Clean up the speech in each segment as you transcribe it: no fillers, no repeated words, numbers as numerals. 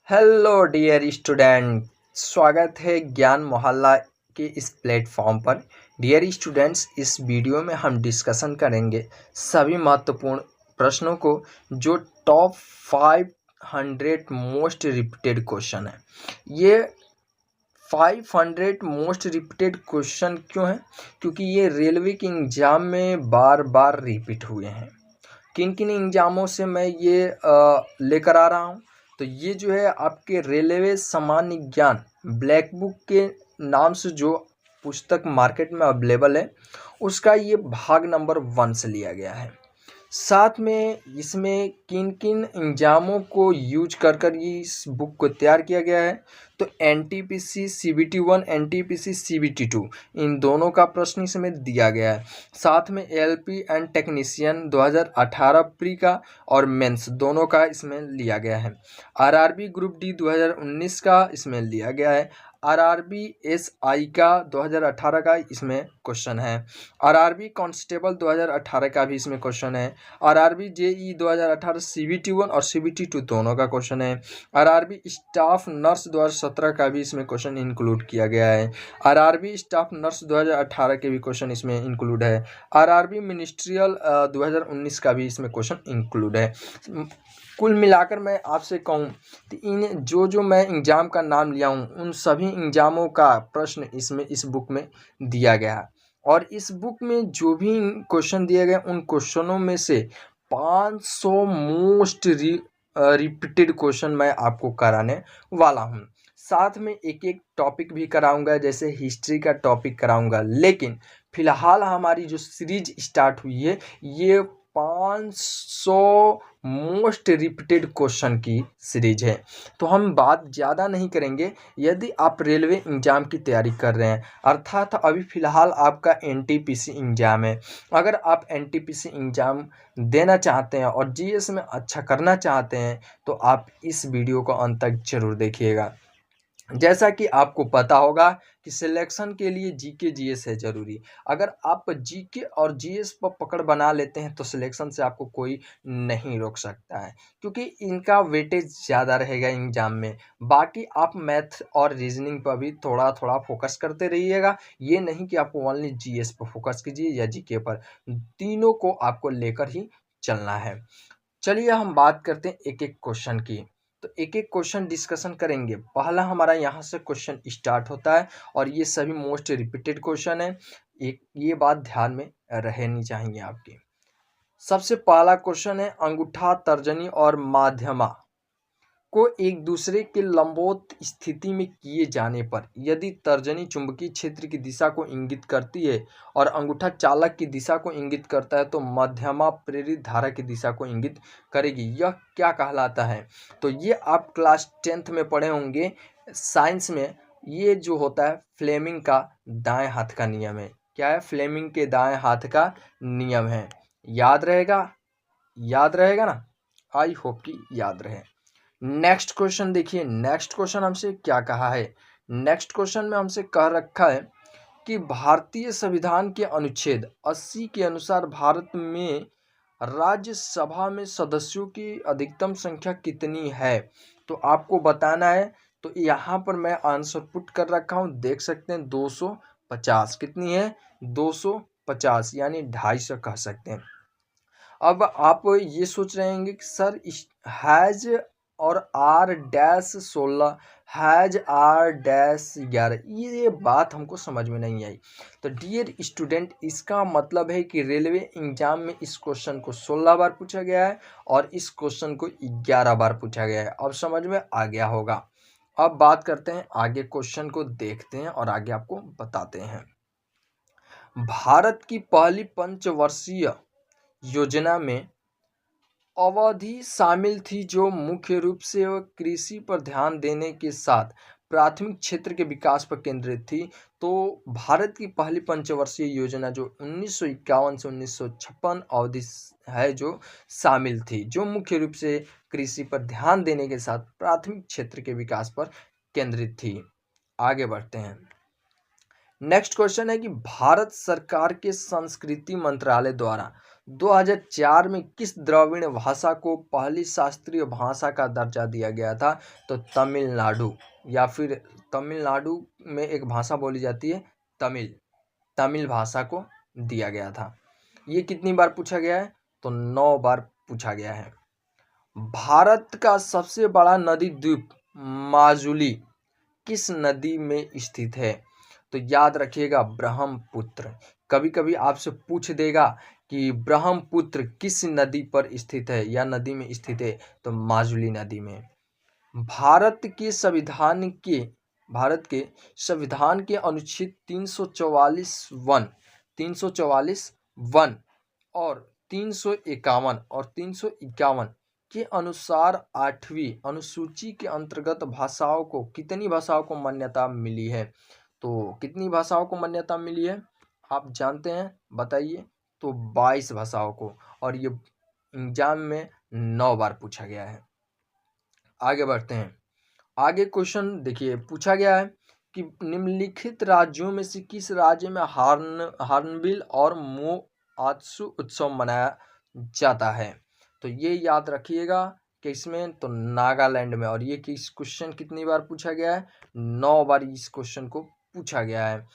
Hello dear student. स्वागत है ज्ञान मोहल्ला के इस प्लेटफॉर्म पर। डियर स्टूडेंट्स, इस वीडियो में हम डिस्कशन करेंगे सभी महत्वपूर्ण प्रश्नों को जो टॉप 500 मोस्ट रिपीटेड क्वेश्चन है। ये 500 मोस्ट रिपीटेड क्वेश्चन क्यों है? क्योंकि ये रेलवे के एग्ज़ाम में बार बार रिपीट हुए हैं। किन किन एग्ज़ामों से मैं ये लेकर आ रहा हूँ, तो ये जो है आपके रेलवे सामान्य ज्ञान ब्लैक बुक के नाम से जो पुस्तक मार्केट में अवेलेबल है, उसका ये भाग नंबर 1 से लिया गया है। साथ में इसमें किन किन एग्ज़ामों को यूज कर ये इस बुक को तैयार किया गया है, तो एनटीपीसी सीबीटी 1, एनटीपीसी सीबीटी 2, इन दोनों का प्रश्न इसमें दिया गया है। साथ में एलपी एंड टेक्नीशियन 2018 प्री का और मेंस दोनों का इसमें लिया गया है। आरआरबी ग्रुप डी 2019 का इसमें लिया गया है। आरआरबी एसआई का 2018 का इसमें क्वेश्चन है। आरआरबी कांस्टेबल 2018 का भी इसमें क्वेश्चन है। आरआरबी जेई 2018 सीबीटी 1 और सीबीटी 2 दोनों का क्वेश्चन है। आरआरबी स्टाफ नर्स 2017 का भी इसमें क्वेश्चन इंक्लूड किया गया है। आरआरबी स्टाफ नर्स 2018 के भी क्वेश्चन इसमें इंक्लूड है। आरआरबी मिनिस्ट्रियल 2019 का भी इसमें क्वेश्चन इंक्लूड है। कुल मिलाकर मैं आपसे कहूँ तो इन जो मैं एग्ज़ाम का नाम लिया हूँ, उन सभी एग्ज़ामों का प्रश्न इसमें इस बुक में दिया गया है। और इस बुक में जो भी क्वेश्चन दिए गए, उन क्वेश्चनों में से 500 मोस्ट रिपीटेड क्वेश्चन मैं आपको कराने वाला हूँ। साथ में एक एक टॉपिक भी कराऊंगा, जैसे हिस्ट्री का टॉपिक कराऊंगा। लेकिन फिलहाल हमारी जो सीरीज स्टार्ट हुई है, ये 500 मोस्ट रिपीटेड क्वेश्चन की सीरीज है। तो हम बात ज़्यादा नहीं करेंगे। यदि आप रेलवे एग्ज़ाम की तैयारी कर रहे हैं, अर्थात अभी फ़िलहाल आपका एनटीपीसी एग्ज़ाम है, अगर आप एनटीपीसी एग्ज़ाम देना चाहते हैं और जीएस में अच्छा करना चाहते हैं, तो आप इस वीडियो को अंत तक जरूर देखिएगा। जैसा कि आपको पता होगा कि सिलेक्शन के लिए जीके जीएस है ज़रूरी। अगर आप जीके और जीएस पर पकड़ बना लेते हैं तो सिलेक्शन से आपको कोई नहीं रोक सकता है, क्योंकि इनका वेटेज ज़्यादा रहेगा एग्जाम में। बाकी आप मैथ और रीजनिंग पर भी थोड़ा थोड़ा फोकस करते रहिएगा। ये नहीं कि आपको ओनली जीएस पर फोकस कीजिए या जीके पर, तीनों को आपको लेकर ही चलना है। चलिए हम बात करते हैं एक एक क्वेश्चन की। तो एक एक क्वेश्चन डिस्कशन करेंगे। पहला हमारा यहाँ से क्वेश्चन स्टार्ट होता है और ये सभी मोस्ट रिपीटेड क्वेश्चन है। एक ये बात ध्यान में रहनी चाहिए आपकी। सबसे पहला क्वेश्चन है, अंगूठा, तर्जनी और माध्यमा को एक दूसरे के लंबवत स्थिति में किए जाने पर यदि तर्जनी चुंबकीय क्षेत्र की दिशा को इंगित करती है और अंगूठा चालक की दिशा को इंगित करता है, तो मध्यमा प्रेरित धारा की दिशा को इंगित करेगी। यह क्या कहलाता है? तो ये आप क्लास 10th में पढ़े होंगे साइंस में। ये जो होता है फ्लेमिंग का दाएं हाथ का नियम है। क्या है? फ्लेमिंग के दाएं हाथ का नियम है। याद रहेगा? याद रहेगा ना? आई होप कि याद रहे। नेक्स्ट क्वेश्चन देखिए, नेक्स्ट क्वेश्चन हमसे क्या कहा है। नेक्स्ट क्वेश्चन में हमसे कह रखा है कि भारतीय संविधान के अनुच्छेद 80 के अनुसार भारत में राज्यसभा में सदस्यों की अधिकतम संख्या कितनी है? तो आपको बताना है। तो यहाँ पर मैं आंसर पुट कर रखा हूँ, देख सकते हैं 250। कितनी है? 250, यानी 250 कह सकते हैं। अब आप ये सोच रहे होंगे कि सर हैज और R dash 16, has R dash 11, ये बात हमको समझ में नहीं आई। तो डियर स्टूडेंट, इसका मतलब है कि रेलवे एग्जाम में इस क्वेश्चन को 16 बार पूछा गया है और इस क्वेश्चन को 11 बार पूछा गया है। अब समझ में आ गया होगा। अब बात करते हैं आगे, क्वेश्चन को देखते हैं और आगे आपको बताते हैं। भारत की पहली पंचवर्षीय योजना में अवधि शामिल थी जो मुख्य रूप से कृषि पर ध्यान देने के साथ प्राथमिक क्षेत्र के विकास पर केंद्रित थी। तो भारत की पहली पंचवर्षीय योजना जो 1951 से 1956 अवधि है, जो शामिल थी, जो मुख्य रूप से कृषि पर ध्यान देने के साथ प्राथमिक क्षेत्र के विकास पर केंद्रित थी। आगे बढ़ते हैं। नेक्स्ट क्वेश्चन है कि भारत सरकार के संस्कृति मंत्रालय द्वारा 2004 में किस द्रविड़ भाषा को पहली शास्त्रीय भाषा का दर्जा दिया गया था? तो तमिलनाडु, या फिर तमिलनाडु में एक भाषा बोली जाती है तमिल भाषा को दिया गया था। ये कितनी बार पूछा गया है? तो 9 बार पूछा गया है। भारत का सबसे बड़ा नदी द्वीप माजुली किस नदी में स्थित है? तो याद रखिएगा ब्रह्मपुत्र। कभी कभी आपसे पूछ देगा कि ब्रह्मपुत्र किस नदी पर स्थित है या नदी में स्थित है, तो माजुली नदी में। भारत के संविधान के अनुच्छेद 344 वन और 351 के अनुसार 8वीं अनुसूची के अंतर्गत भाषाओं को कितनी भाषाओं को मान्यता मिली है? तो कितनी भाषाओं को मान्यता मिली है आप जानते हैं? बताइए। तो 22 भाषाओं को, और ये एग्जाम में 9 बार पूछा गया है। आगे बढ़ते हैं। आगे क्वेश्चन देखिए, पूछा गया है कि निम्नलिखित राज्यों में से किस राज्य में हार्नबिल और मोआत्सु उत्सव मनाया जाता है? तो ये याद रखिएगा कि इसमें तो नागालैंड में। और ये किस क्वेश्चन कितनी बार पूछा गया है? 9 बार इस क्वेश्चन को पूछा गया है,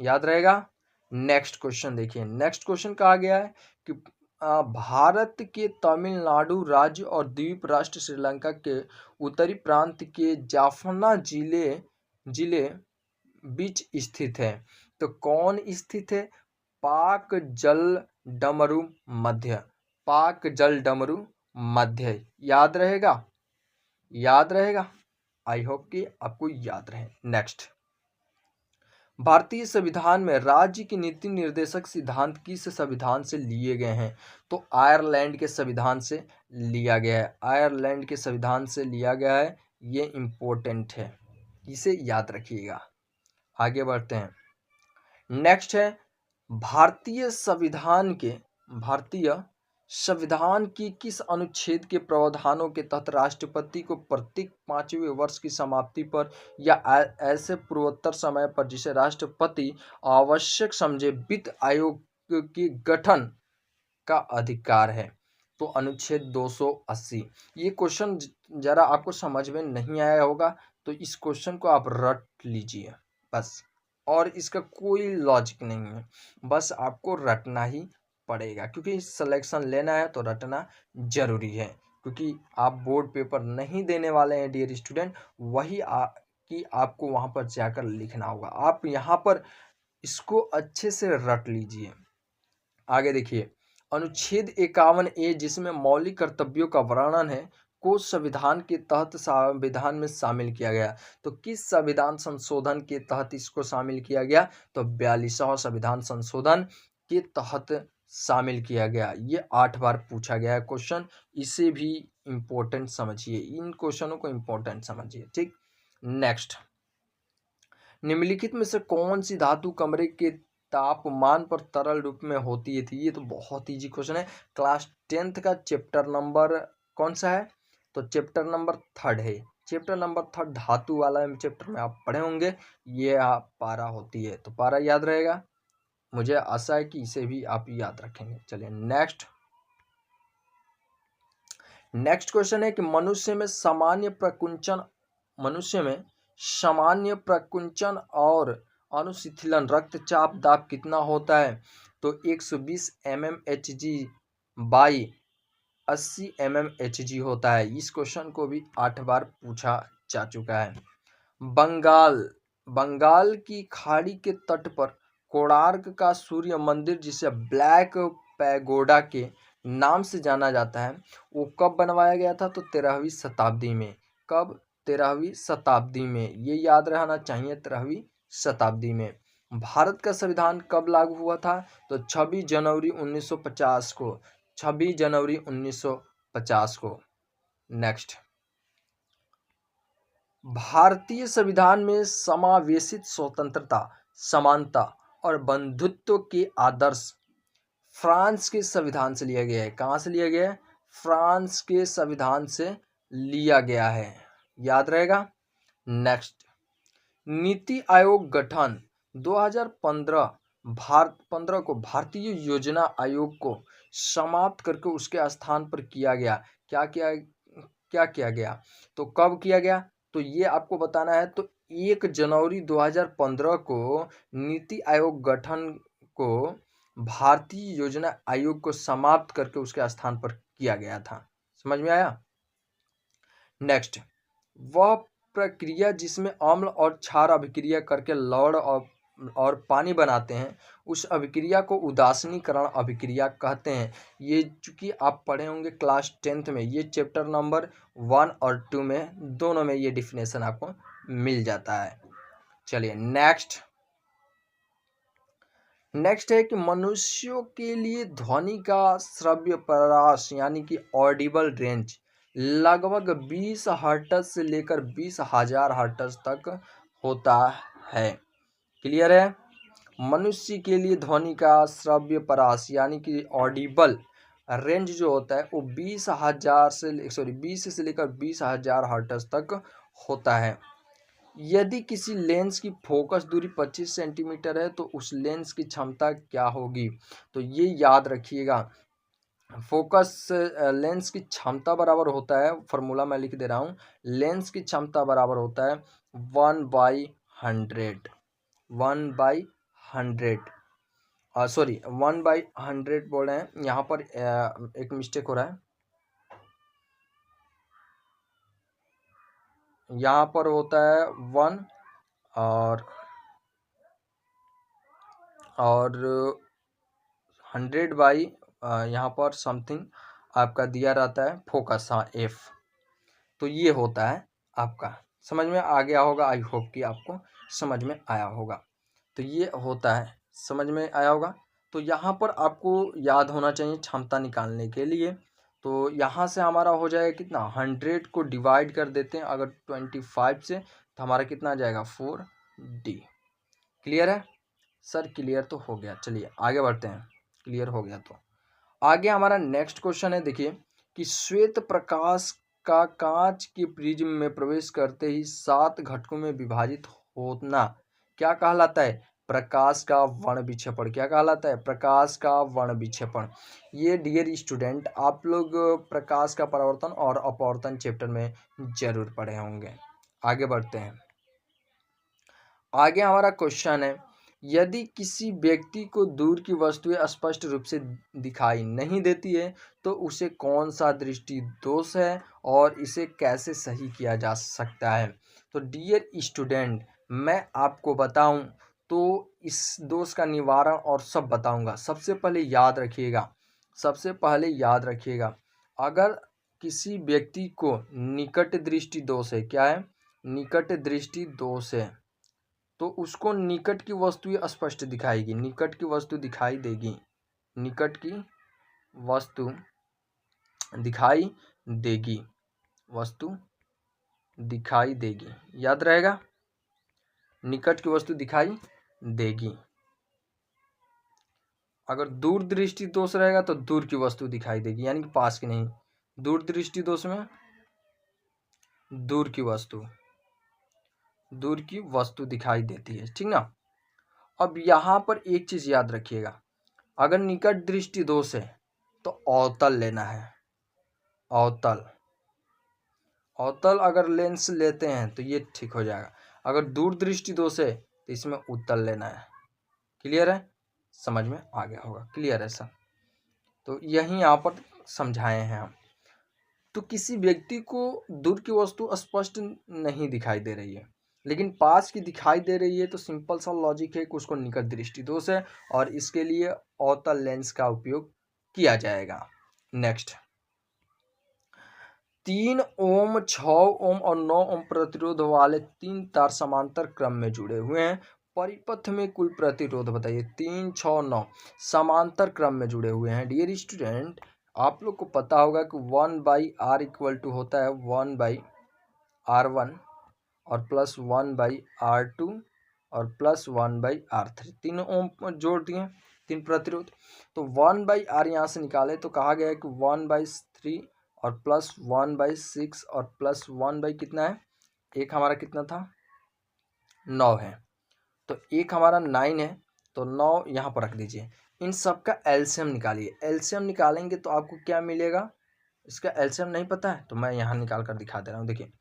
याद रहेगा। नेक्स्ट क्वेश्चन देखिए, नेक्स्ट क्वेश्चन कहा गया है कि भारत के तमिलनाडु राज्य और द्वीप राष्ट्र श्रीलंका के उत्तरी प्रांत के जाफना जिले बीच स्थित है। तो कौन स्थित है? पाक जल डमरू मध्य। याद रहेगा। आई होप कि आपको याद रहे। नेक्स्ट, भारतीय संविधान में राज्य के नीति निर्देशक सिद्धांत किस संविधान से लिए गए हैं? तो आयरलैंड के संविधान से लिया गया है। ये इम्पोर्टेंट है, इसे याद रखिएगा। आगे बढ़ते हैं। नेक्स्ट है, भारतीय संविधान की किस अनुच्छेद के प्रावधानों के तहत राष्ट्रपति को प्रत्येक 5वें वर्ष की समाप्ति पर या ऐसे पूर्वोत्तर समय पर जिसे राष्ट्रपति आवश्यक समझे वित्त आयोग के गठन का अधिकार है? तो अनुच्छेद 280। ये क्वेश्चन जरा आपको समझ में नहीं आया होगा तो इस क्वेश्चन को आप रट लीजिए बस, और इसका कोई लॉजिक नहीं है, बस आपको रटना ही पड़ेगा क्योंकि सिलेक्शन लेना है तो रटना जरूरी है, क्योंकि आप बोर्ड पेपर नहीं देने वाले हैं डियर स्टूडेंट, वही कि आपको वहां पर जाकर लिखना होगा। आप यहाँ पर इसको अच्छे से रट लीजिए। आगे देखिए, अनुच्छेद 51A जिसमें मौलिक कर्तव्यों का वर्णन है को संविधान के तहत संविधान में शामिल किया गया। तो किस संविधान संशोधन के तहत इसको शामिल किया गया? तो 42वां संविधान संशोधन के तहत शामिल किया गया। ये 8 बार पूछा गया है क्वेश्चन, इसे भी इम्पोर्टेंट समझिए, इन क्वेश्चनों को इम्पोर्टेंट समझिए, ठीक। नेक्स्ट, निम्नलिखित में से कौन सी धातु कमरे के तापमान पर तरल रूप में होती थी? ये तो बहुत इजी क्वेश्चन है। क्लास 10th का चैप्टर नंबर कौन सा है? तो चैप्टर नंबर 3 है। चैप्टर नंबर 3 धातु वाला चैप्टर में आप पढ़े होंगे। ये पारा होती है, तो पारा याद रहेगा। मुझे आशा है कि इसे भी आप याद रखेंगे। चलिए नेक्स्ट क्वेश्चन है कि मनुष्य में सामान्य प्रकुंचन और अनुशीतलन रक्तचाप दाब कितना होता है? तो 120 mmHg बाई 80 mmHg होता है। इस क्वेश्चन को भी 8 बार पूछा जा चुका है। बंगाल की खाड़ी के तट पर कोणार्क का सूर्य मंदिर जिसे ब्लैक पैगोडा के नाम से जाना जाता है, वो कब बनवाया गया था? तो 13वीं शताब्दी में। कब? 13वीं शताब्दी में, ये याद रहना चाहिए, 13वीं शताब्दी में। भारत का संविधान कब लागू हुआ था? तो 26 जनवरी 1950 को। 26 जनवरी 1950 को। नेक्स्ट, भारतीय संविधान में समावेशित स्वतंत्रता, समानता और बंधुत्व के आदर्श फ्रांस के संविधान से लिया गया है। कहाँ से लिया गया है? फ्रांस के संविधान से लिया गया है, याद रहेगा। नेक्स्ट, नीति आयोग गठन 2015 भारत 15 को भारतीय योजना आयोग को समाप्त करके उसके स्थान पर किया गया। क्या किया गया? तो कब किया गया तो ये आपको बताना है। तो 1 जनवरी 2015 को नीति आयोग गठन को भारतीय योजना आयोग को समाप्त करके उसके स्थान पर किया गया था। समझ में आया? नेक्स्ट, वह प्रक्रिया जिसमें अम्ल और क्षार अभिक्रिया करके लवण और पानी बनाते हैं उस अभिक्रिया को उदासीनीकरण अभिक्रिया कहते हैं। ये चूंकि आप पढ़े होंगे क्लास 10th में, ये चैप्टर नंबर 1 और 2 में दोनों में ये डिफिनेशन आपको मिल जाता है। चलिए नेक्स्ट है कि मनुष्यों के लिए ध्वनि का श्रव्य परास यानी कि ऑडिबल रेंज लगभग 20 हर्ट्ज से लेकर 20,000 हर्ट्ज तक होता है। क्लियर है? मनुष्य के लिए ध्वनि का श्रव्य परास यानी कि ऑडिबल रेंज जो होता है वो 20 से लेकर 20,000 हर्ट्ज तक होता है। यदि किसी लेंस की फोकस दूरी 25 सेंटीमीटर है तो उस लेंस की क्षमता क्या होगी? तो ये याद रखिएगा, फोकस लेंस की क्षमता बराबर होता है, फॉर्मूला मैं लिख दे रहा हूँ, लेंस की क्षमता बराबर होता है 1/100 सॉरी 1/100 बोल रहे हैं, यहाँ पर एक मिस्टेक हो रहा है, यहाँ पर होता है 1 और 100 यहाँ पर समथिंग आपका दिया रहता है फोकस, हाँ F। तो ये होता है आपका, समझ में आ गया होगा, आई होप कि आपको समझ में आया होगा। तो ये होता है, समझ में आया होगा। तो यहाँ पर आपको याद होना चाहिए क्षमता निकालने के लिए। तो यहाँ से हमारा हो जाएगा कितना, 100 को डिवाइड कर देते हैं अगर 25 से, तो हमारा कितना आ जाएगा 4D। क्लियर है सर? क्लियर तो हो गया। चलिए आगे बढ़ते हैं, क्लियर हो गया तो आगे हमारा नेक्स्ट क्वेश्चन है। देखिए कि श्वेत प्रकाश का कांच के प्रिज्म में प्रवेश करते ही 7 घटकों में विभाजित होना क्या कहलाता है? प्रकाश का वर्ण विक्षेपण। क्या कहलाता है? प्रकाश का वर्ण विक्षेपण। ये डियर स्टूडेंट आप लोग प्रकाश का परावर्तन और अपवर्तन चैप्टर में जरूर पढ़े होंगे। आगे बढ़ते हैं, आगे हमारा क्वेश्चन है, यदि किसी व्यक्ति को दूर की वस्तुएं स्पष्ट रूप से दिखाई नहीं देती है तो उसे कौन सा दृष्टि दोष है और इसे कैसे सही किया जा सकता है? तो डियर स्टूडेंट मैं आपको बताऊं तो इस दोष का निवारण और सब बताऊंगा। सबसे पहले याद रखिएगा, अगर किसी व्यक्ति को निकट दृष्टि दोष है, क्या है? निकट दृष्टि दोष है, तो उसको निकट की वस्तु स्पष्ट दिखाएगी, निकट की वस्तु दिखाई देगी, निकट की वस्तु दिखाई देगी, वस्तु दिखाई देगी, याद रहेगा, निकट की वस्तु दिखाई देगी। अगर दूर दृष्टि दोष रहेगा तो दूर की वस्तु दिखाई देगी, यानी कि पास की नहीं। दूर दृष्टि दोष में दूर की वस्तु दिखाई देती है, ठीक ना। अब यहाँ पर एक चीज याद रखिएगा, अगर निकट दृष्टि दोष है तो अवतल लेना है, अवतल अगर लेंस लेते हैं तो ये ठीक हो जाएगा। अगर दूर दृष्टि दोष है तो इसमें उत्तल लेना है। क्लियर है? समझ में आ गया होगा। क्लियर है सर? तो यही यहाँ पर समझाए हैं हम। तो किसी व्यक्ति को दूर की वस्तु स्पष्ट नहीं दिखाई दे रही है लेकिन पास की दिखाई दे रही है, तो सिंपल सा लॉजिक है कि उसको निकट दृष्टि दोष है और इसके लिए अवतल लेंस का उपयोग किया जाएगा। नेक्स्ट, 3 ओम, 6 ओम और 9 ओम प्रतिरोध वाले 3 तार समांतर क्रम में जुड़े हुए हैं। परिपथ में कुल प्रतिरोध बताइए। 3, 6, 9 समांतर क्रम में जुड़े हुए हैं। डियर स्टूडेंट आप लोग को पता होगा कि 1/r इक्वल टू होता है 1/r1 और प्लस 1/r2 और प्लस 1/r3। 3 ओम जोड़ दिए, 3 प्रतिरोध, तो 1/r यहाँ से निकाले तो कहा गया है कि 1/3 और प्लस 1/6 और प्लस 1 कितना है, एक हमारा कितना था 9 है, तो एक हमारा 9 है तो 9 यहाँ पर रख दीजिए। इन सब का एलसीएम निकालिए। एलसीएम निकालेंगे तो आपको क्या मिलेगा, इसका एलसीएम नहीं पता है तो मैं यहाँ निकाल कर दिखा दे रहा हूँ। देखिए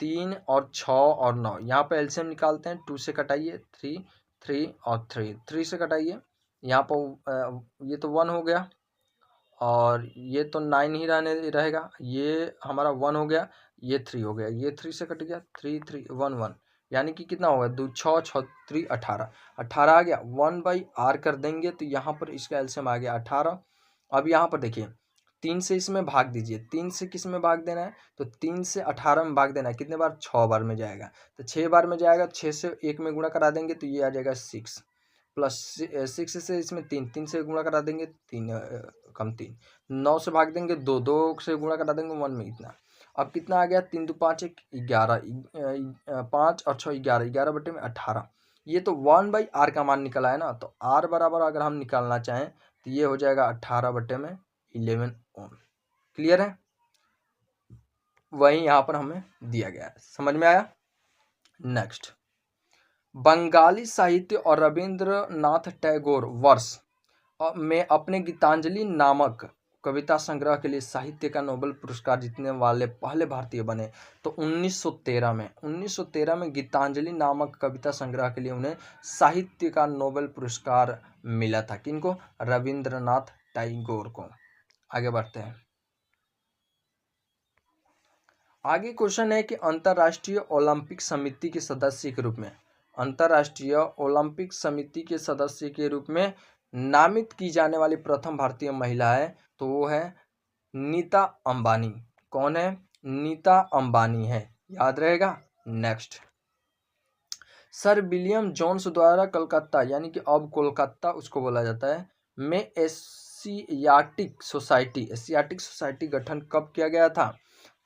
3 और 6 और 9, यहाँ पर एलसीएम निकालते हैं। 2 से कटाइए 3, 3 और 3 से कटाइए। यहाँ पर ये तो 1 हो गया और ये तो 9 ही रहेगा। ये हमारा 1 हो गया, ये 3 हो गया, ये 3 से कट गया, 3 3 1 1, यानी कि कितना होगा 2 6 6 3 18 18 आ गया। 1/r कर देंगे तो यहाँ पर इसका एलसीएम आ गया 18। अब यहाँ पर देखिए 3 से इसमें भाग दीजिए। 3 से किस में भाग देना है, तो 3 से 18 में भाग देना है। कितने बार, 6 बार में जाएगा। तो 6 बार में जाएगा, 6 से 1 में गुणा करा देंगे तो ये आ जाएगा 6 प्लस 6 से इसमें 3 से गुणा करा देंगे 3 कम 3, 9 से भाग देंगे 2, 2 से गुणा करा देंगे 1 में इतना। अब कितना आ गया, 3 2 5 1 11, 5 और 6 11, 11/18। ये तो 1/r का मान निकला है ना, तो r बराबर अगर हम निकालना चाहें तो ये हो जाएगा 18/11 ओम। क्लियर है, वही यहाँ पर हमें दिया गया है। समझ में आया। नेक्स्ट, बंगाली साहित्य और रविंद्रनाथ टैगोर वर्ष में अपने गीतांजलि नामक कविता संग्रह के लिए साहित्य का नोबेल पुरस्कार जीतने वाले पहले भारतीय बने। तो 1913 में गीतांजलि नामक कविता संग्रह के लिए उन्हें साहित्य का नोबेल पुरस्कार मिला था। किनको, रविंद्रनाथ टैगोर को। आगे बढ़ते हैं। आगे क्वेश्चन है कि अंतर्राष्ट्रीय ओलंपिक समिति के सदस्य के रूप में, अंतर्राष्ट्रीय ओलंपिक समिति के सदस्य के रूप में नामित की जाने वाली प्रथम भारतीय महिला है, तो वो है नीता अंबानी। कौन है, नीता अंबानी है, याद रहेगा। नेक्स्ट, सर विलियम जोन्स द्वारा कलकत्ता, यानी कि अब कोलकाता उसको बोला जाता है, में एशियाटिक सोसाइटी गठन कब किया गया था,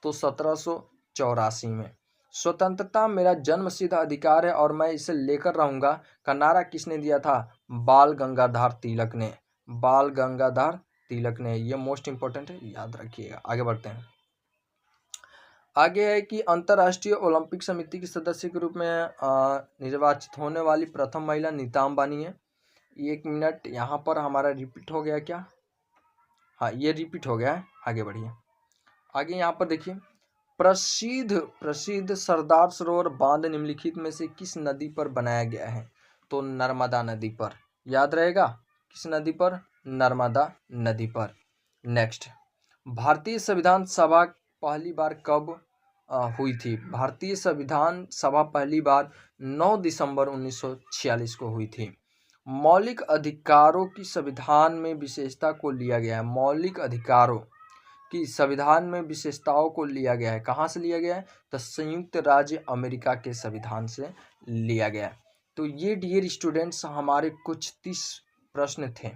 तो 1784 में। स्वतंत्रता मेरा जन्मसिद्ध अधिकार है और मैं इसे लेकर रहूंगा का नारा किसने दिया था, बाल गंगाधर तिलक ने। बाल गंगाधर तिलक ने, ये मोस्ट इंपॉर्टेंट है, याद रखिएगा। आगे बढ़ते हैं। आगे है कि अंतर्राष्ट्रीय ओलंपिक समिति के सदस्य के रूप में निर्वाचित होने वाली प्रथम महिला नीता अंबानी है। 1 मिनट, यहाँ पर हमारा रिपीट हो गया क्या, हाँ ये रिपीट हो गया है। आगे बढ़िए। आगे यहाँ पर देखिए, प्रसिद्ध सरदार सरोवर बांध निम्नलिखित में से किस नदी पर बनाया गया है, तो नर्मदा नदी पर। याद रहेगा, किस नदी पर, नर्मदा नदी पर। नेक्स्ट, भारतीय संविधान सभा पहली बार कब हुई थी। भारतीय संविधान सभा पहली बार 9 दिसंबर 1946 को हुई थी। मौलिक अधिकारों की संविधान में विशेषता को लिया गया है। मौलिक अधिकारों की संविधान में विशेषताओं को लिया गया है। कहाँ से लिया गया है, तो संयुक्त राज्य अमेरिका के संविधान से लिया गया है। तो ये डियर स्टूडेंट्स हमारे कुछ 30 प्रश्न थे।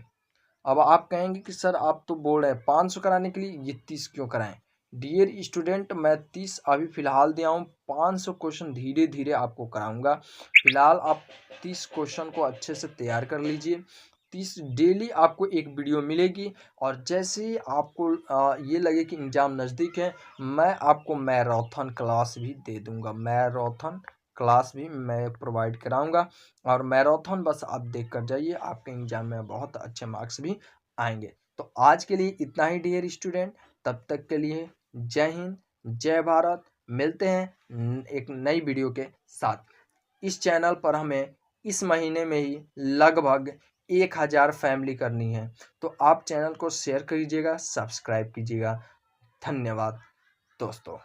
अब आप कहेंगे कि सर आप तो बोल रहे हैं 500 कराने के लिए, ये 30 क्यों कराएं। डियर स्टूडेंट, मैं 30 अभी फ़िलहाल दिया हूँ, 500 क्वेश्चन धीरे धीरे आपको कराऊंगा। फिलहाल आप 30 क्वेश्चन को अच्छे से तैयार कर लीजिए। 30 डेली आपको एक वीडियो मिलेगी और जैसे ही आपको ये लगे कि एग्ज़ाम नज़दीक है, मैं आपको मैराथन क्लास भी दे दूँगा। मैराथन क्लास भी मैं प्रोवाइड कराऊंगा और मैराथन बस आप देख कर जाइए, आपके एग्जाम में बहुत अच्छे मार्क्स भी आएंगे। तो आज के लिए इतना ही डियर स्टूडेंट, तब तक के लिए जय हिंद, जय भारत। मिलते हैं एक नई वीडियो के साथ। इस चैनल पर हमें इस महीने में ही लगभग 1000 फैमिली करनी है, तो आप चैनल को शेयर कीजिएगा, सब्सक्राइब कीजिएगा। धन्यवाद दोस्तों।